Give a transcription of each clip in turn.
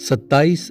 27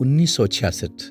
1966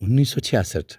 1966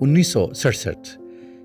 1967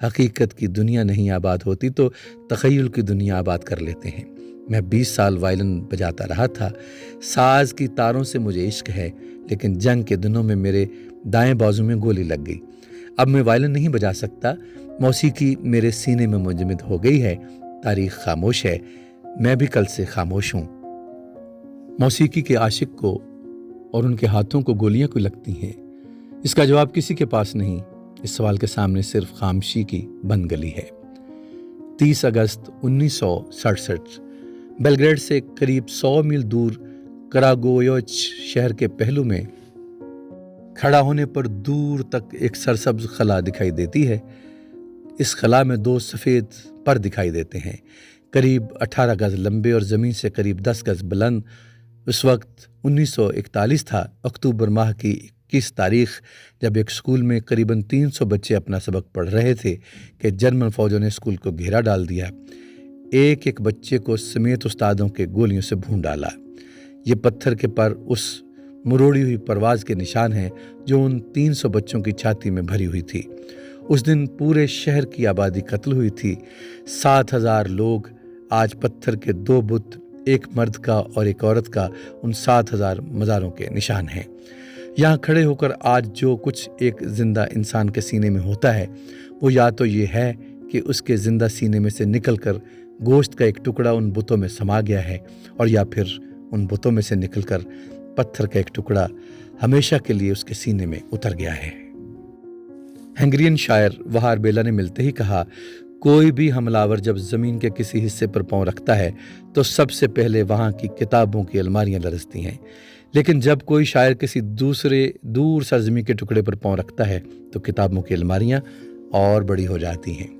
حقیقت کی دنیا نہیں آباد ہوتی تو تخیل کی دنیا آباد کر لیتے ہیں۔ میں 20 سال وائلن بجاتا رہا تھا۔ ساز کی تاروں سے مجھے عشق ہے، لیکن جنگ کے دنوں میں میرے دائیں بازو میں گولی لگ گئی۔ اب میں وائلن نہیں بجا سکتا۔ موسیقی میرے سینے میں منجمد ہو گئی ہے۔ تاریخ خاموش ہے، میں بھی کل سے خاموش ہوں۔ موسیقی کے عاشق کو اور ان کے ہاتھوں کو گولیاں کیوں لگتی ہیں؟ اس کا جواب کسی کے پاس نہیں۔ اس سوال کے سامنے صرف خاموشی کی بند گلی ہے۔ 30 اگست 1967 بیلگریڈ سے قریب 100 میل دور کراگویوچ شہر کے پہلو میں کھڑا ہونے پر دور تک ایک سرسبز خلا دکھائی دیتی ہے۔ اس خلا میں 2 سفید پر دکھائی دیتے ہیں، قریب 18 گز لمبے اور زمین سے قریب 10 گز بلند۔ اس وقت 1941 تھا، اکتوبر ماہ کی 21 تاریخ، جب ایک اسکول میں قریباً 300 بچے اپنا سبق پڑھ رہے تھے کہ جرمن فوجوں نے اسکول کو گھیرا ڈال دیا۔ ایک ایک بچے کو سمیت استادوں کے گولیوں سے بھون ڈالا۔ یہ پتھر کے پر اس مروڑی ہوئی پرواز کے نشان ہیں جو ان 300 بچوں کی چھاتی میں بھری ہوئی تھی۔ اس دن پورے شہر کی آبادی قتل ہوئی تھی۔ 7000 لوگ۔ آج پتھر کے 2 بت، ایک مرد کا اور ایک عورت کا، ان 7000 مزاروں کے نشان ہیں۔ یہاں کھڑے ہو کر آج جو کچھ ایک زندہ انسان کے سینے میں ہوتا ہے، وہ یا تو یہ ہے کہ اس کے زندہ سینے میں سے نکل کر گوشت کا ایک ٹکڑا ان بتوں میں سما گیا ہے، اور یا پھر ان بتوں میں سے نکل کر پتھر کا ایک ٹکڑا ہمیشہ کے لیے اس کے سینے میں اتر گیا ہے۔ ہنگرین شاعر وہار بیلا نے ملتے ہی کہا، کوئی بھی حملہ آور جب زمین کے کسی حصے پر پاؤں رکھتا ہے تو سب سے پہلے وہاں کی کتابوں کی الماریاں لرزتی ہیں، لیکن جب کوئی شاعر کسی دوسرے دور سرزمین کے ٹکڑے پر پاؤں رکھتا ہے تو کتابوں کی الماریاں اور بڑی ہو جاتی ہیں۔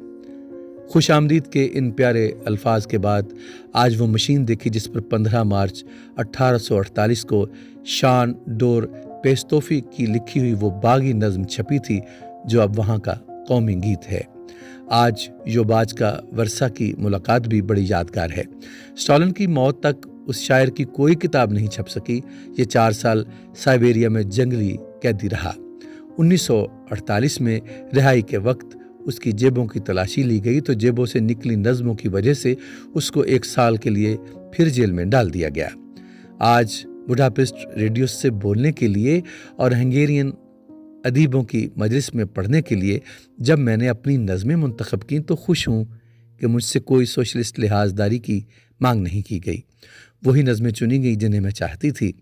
خوش آمدید کے ان پیارے الفاظ کے بعد آج وہ مشین دیکھی جس پر 15 مارچ 1848 کو شان ڈور پیستوفی کی لکھی ہوئی وہ باغی نظم چھپی تھی جو اب وہاں کا قومی گیت ہے۔ آج یوباج کا ورثہ کی ملاقات بھی بڑی یادگار ہے۔ اسٹالن کی موت تک اس شاعر کی کوئی کتاب نہیں چھپ سکی۔ یہ 4 سال سائبیریا میں جنگلی قیدی رہا۔ 1948 میں رہائی کے وقت اس کی جیبوں کی تلاشی لی گئی تو جیبوں سے نکلی نظموں کی وجہ سے اس کو 1 سال کے لیے پھر جیل میں ڈال دیا گیا۔ آج بڈاپسٹ ریڈیو سے بولنے کے لیے اور ہنگیرین ادیبوں کی مجلس میں پڑھنے کے لیے جب میں نے اپنی نظمیں منتخب کیں تو خوش ہوں کہ مجھ سے کوئی سوشلسٹ لحاظ داری کی مانگ نہیں کی گئی۔ وہی نظمیں چنی گئی جنہیں میں چاہتی تھی۔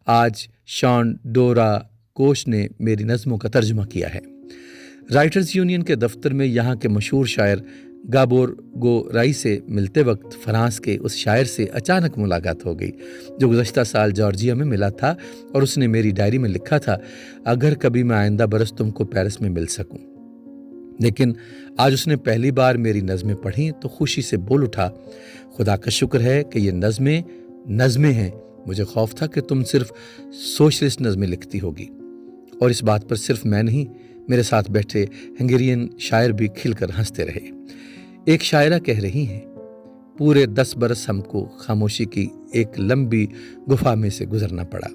آج شان ڈورا کوش نے میری نظموں کا ترجمہ کیا ہے۔ رائٹرز یونین کے دفتر میں یہاں کے مشہور شاعر گابور گورائی سے ملتے وقت فرانس کے اس شاعر سے اچانک ملاقات ہو گئی جو گزشتہ سال جارجیا میں ملا تھا، اور اس نے میری ڈائری میں لکھا تھا، اگر کبھی میں آئندہ برس تم کو پیرس میں مل سکوں۔ لیکن آج اس نے پہلی بار میری نظمیں پڑھیں تو خوشی سے بول اٹھا، خدا کا شکر ہے کہ یہ نظمیں ہیں، مجھے خوف تھا کہ تم صرف سوشلسٹ نظمیں لکھتی ہوگی۔ اور اس بات پر صرف میں نہیں، میرے ساتھ بیٹھے ہنگیرین شاعر بھی کھل کر ہنستے رہے۔ ایک شاعرہ کہہ رہی ہیں، پورے 10 برس ہم کو خاموشی کی ایک لمبی گفا میں سے گزرنا پڑا۔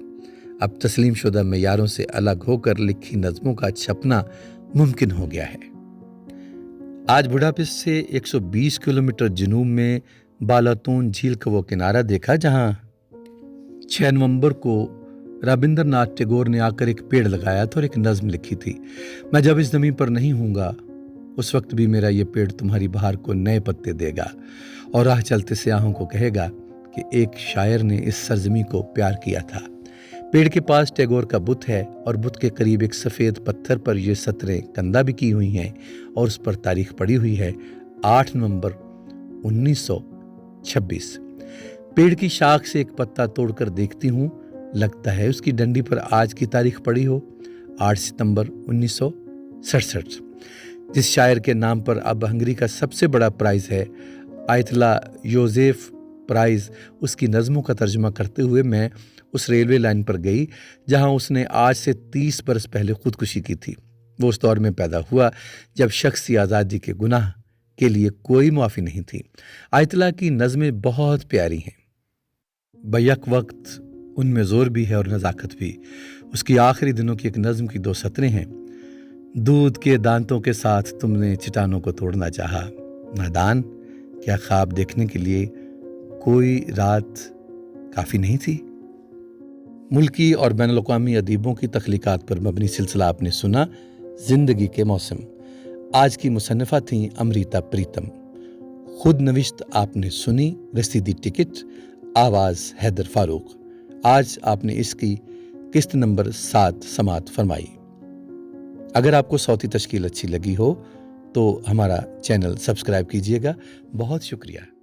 اب تسلیم شدہ معیاروں سے الگ ہو کر لکھی نظموں کا چھپنا ممکن ہو گیا ہے۔ آج بڈاپسٹ سے 120 کلومیٹر جنوب میں بالاتون جھیل کا وہ کنارہ دیکھا جہاں 6 نومبر کو رابندر ناتھ ٹیگور نے آ کر ایک پیڑ لگایا تھا اور ایک نظم لکھی تھی، میں جب اس زمین پر نہیں ہوں گا اس وقت بھی میرا یہ پیڑ تمہاری بہار کو نئے پتے دے گا اور راہ چلتے سیاحوں کو کہے گا کہ ایک شاعر نے اس سرزمین کو پیار کیا تھا۔ پیڑ کے پاس ٹیگور کا بت ہے اور بت کے قریب ایک سفید پتھر پر یہ سطریں کندہ بھی کی ہوئی ہیں اور اس پر تاریخ پڑی ہوئی ہے 8 نومبر 1926۔ پیڑ کی شاخ سے ایک پتا توڑ کر دیکھتی ہوں، لگتا ہے اس کی ڈنڈی پر آج کی تاریخ پڑی ہو، 8 ستمبر 1967۔ جس شاعر کے نام پر اب ہنگری کا سب سے بڑا پرائز ہے، آیت اللہ یوزیف پرائز، اس کی نظموں کا ترجمہ کرتے ہوئے میں اس ریلوے لائن پر گئی جہاں اس نے آج سے 30 برس پہلے خودکشی کی تھی۔ وہ اس دور میں پیدا ہوا جب شخصی آزادی کے گناہ کے لیے کوئی معافی نہیں تھی۔ آیت اللہ کی نظمیں بہت پیاری ہیں، بیک وقت ان میں زور بھی ہے اور نزاکت بھی۔ اس کی آخری دنوں کی ایک نظم کی 2 سطریں ہیں، دودھ کے دانتوں کے ساتھ تم نے چٹانوں کو توڑنا چاہا۔ نادان، کیا خواب دیکھنے کے لیے کوئی رات کافی نہیں تھی؟ ملکی اور بین الاقوامی ادیبوں کی تخلیقات پر مبنی سلسلہ آپ نے سنا، زندگی کے موسم۔ آج کی مصنفہ تھیں امریتا پریتم۔ خود نوشت آپ نے سنی رسیدی ٹکٹ، آواز حیدر فاروق۔ آج آپ نے اس کی قسط نمبر 7 سماعت فرمائی۔ اگر آپ کو صوتی تشکیل اچھی لگی ہو تو ہمارا چینل سبسکرائب کیجیے گا۔ بہت شکریہ۔